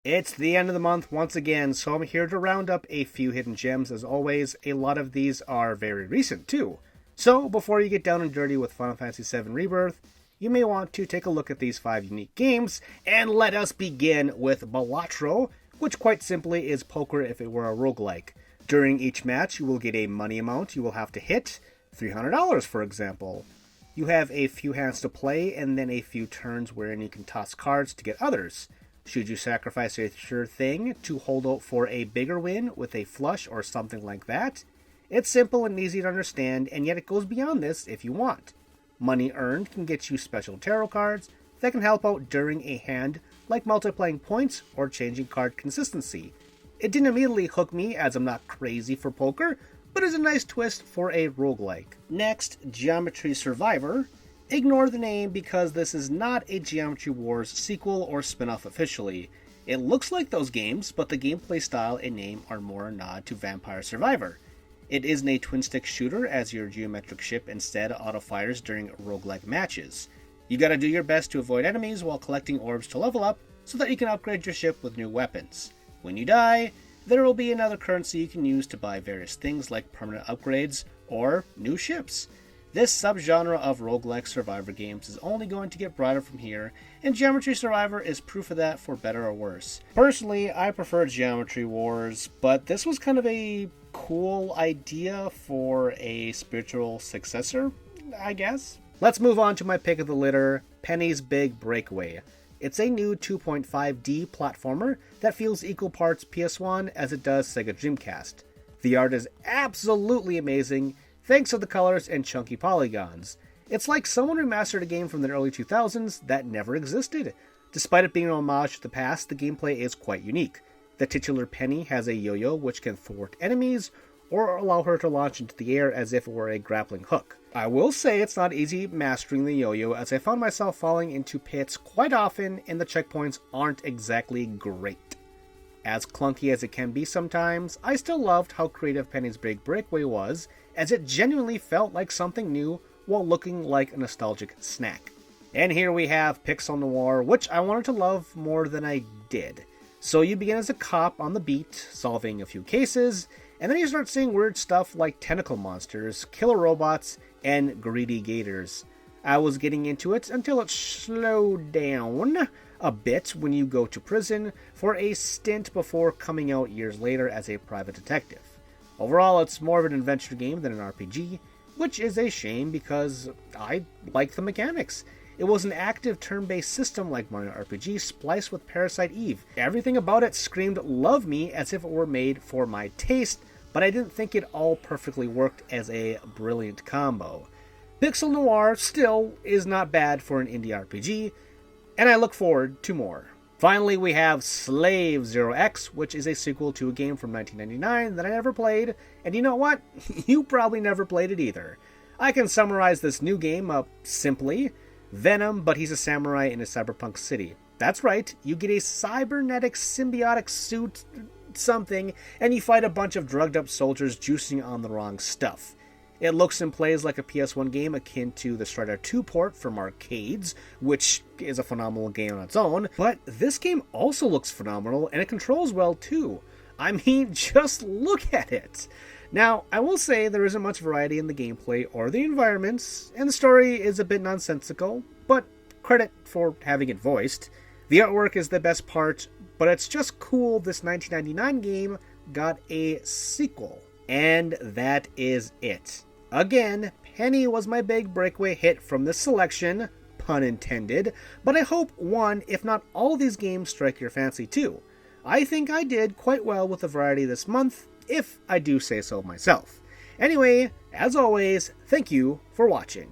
It's the end of the month once again, so I'm here to round up a few hidden gems. As always, a lot of these are very recent too. So, before you get down and dirty with Final Fantasy VII Rebirth, you may want to take a look at these 5 unique games, and let us begin with Balatro, which quite simply is poker if it were a roguelike. During each match, you will get a money amount you will have to hit, $300 for example. You have a few hands to play, and then a few turns wherein you can toss cards to get others. Should you sacrifice a sure thing to hold out for a bigger win with a flush or something like that? It's simple and easy to understand, and yet it goes beyond this if you want. Money earned can get you special tarot cards that can help out during a hand, like multiplying points or changing card consistency. It didn't immediately hook me, as I'm not crazy for poker, but is a nice twist for a roguelike. Next, Geometry Survivor. Ignore the name because this is not a Geometry Wars sequel or spin-off officially. It looks like those games, but the gameplay style and name are more a nod to Vampire Survivor. It isn't a twin-stick shooter, as your geometric ship instead auto-fires during roguelike matches. You gotta do your best to avoid enemies while collecting orbs to level up, so that you can upgrade your ship with new weapons. When you die, there will be another currency you can use to buy various things like permanent upgrades or new ships. This subgenre of roguelike survivor games is only going to get broader from here, and Geometry Survivor is proof of that for better or worse. Personally, I prefer Geometry Wars, but this was kind of a cool idea for a spiritual successor, I guess. Let's move on to my pick of the litter, Penny's Big Breakaway. It's a new 2.5D platformer that feels equal parts PS1 as it does Sega Dreamcast. The art is absolutely amazing, thanks to the colors and chunky polygons. It's like someone remastered a game from the early 2000s that never existed. Despite it being an homage to the past, the gameplay is quite unique. The titular Penny has a yo-yo which can thwart enemies, or allow her to launch into the air as if it were a grappling hook. I will say it's not easy mastering the yo-yo, as I found myself falling into pits quite often and the checkpoints aren't exactly great. As clunky as it can be sometimes, I still loved how creative Penny's Big Breakaway was, as it genuinely felt like something new while looking like a nostalgic snack. And here we have Pixel Noir, which I wanted to love more than I did. So you begin as a cop on the beat, solving a few cases, and then you start seeing weird stuff like tentacle monsters, killer robots, and greedy gators. I was getting into it until it slowed down a bit when you go to prison for a stint before coming out years later as a private detective. Overall, it's more of an adventure game than an RPG, which is a shame because I like the mechanics. It was an active turn-based system like Mario RPG spliced with Parasite Eve. Everything about it screamed love me as if it were made for my taste, but I didn't think it all perfectly worked as a brilliant combo. Pixel Noir still is not bad for an indie RPG, and I look forward to more. Finally, we have Slave 0X, which is a sequel to a game from 1999 that I never played, and you know what? You probably never played it either. I can summarize this new game up simply. Venom, but he's a samurai in a cyberpunk city. That's right, you get a cybernetic symbiotic suit something, and you fight a bunch of drugged up soldiers juicing on the wrong stuff. It looks and plays like a PS1 game akin to the Strider 2 port from arcades, which is a phenomenal game on its own, but this game also looks phenomenal, and it controls well too. I mean, just look at it! Now, I will say there isn't much variety in the gameplay or the environments, and the story is a bit nonsensical, but credit for having it voiced. The artwork is the best part, but it's just cool this 1999 game got a sequel. And that is it. Again, Penny was my big breakaway hit from this selection, pun intended, but I hope one, if not all of these games strike your fancy too. I think I did quite well with the variety this month, if I do say so myself. Anyway, as always, thank you for watching.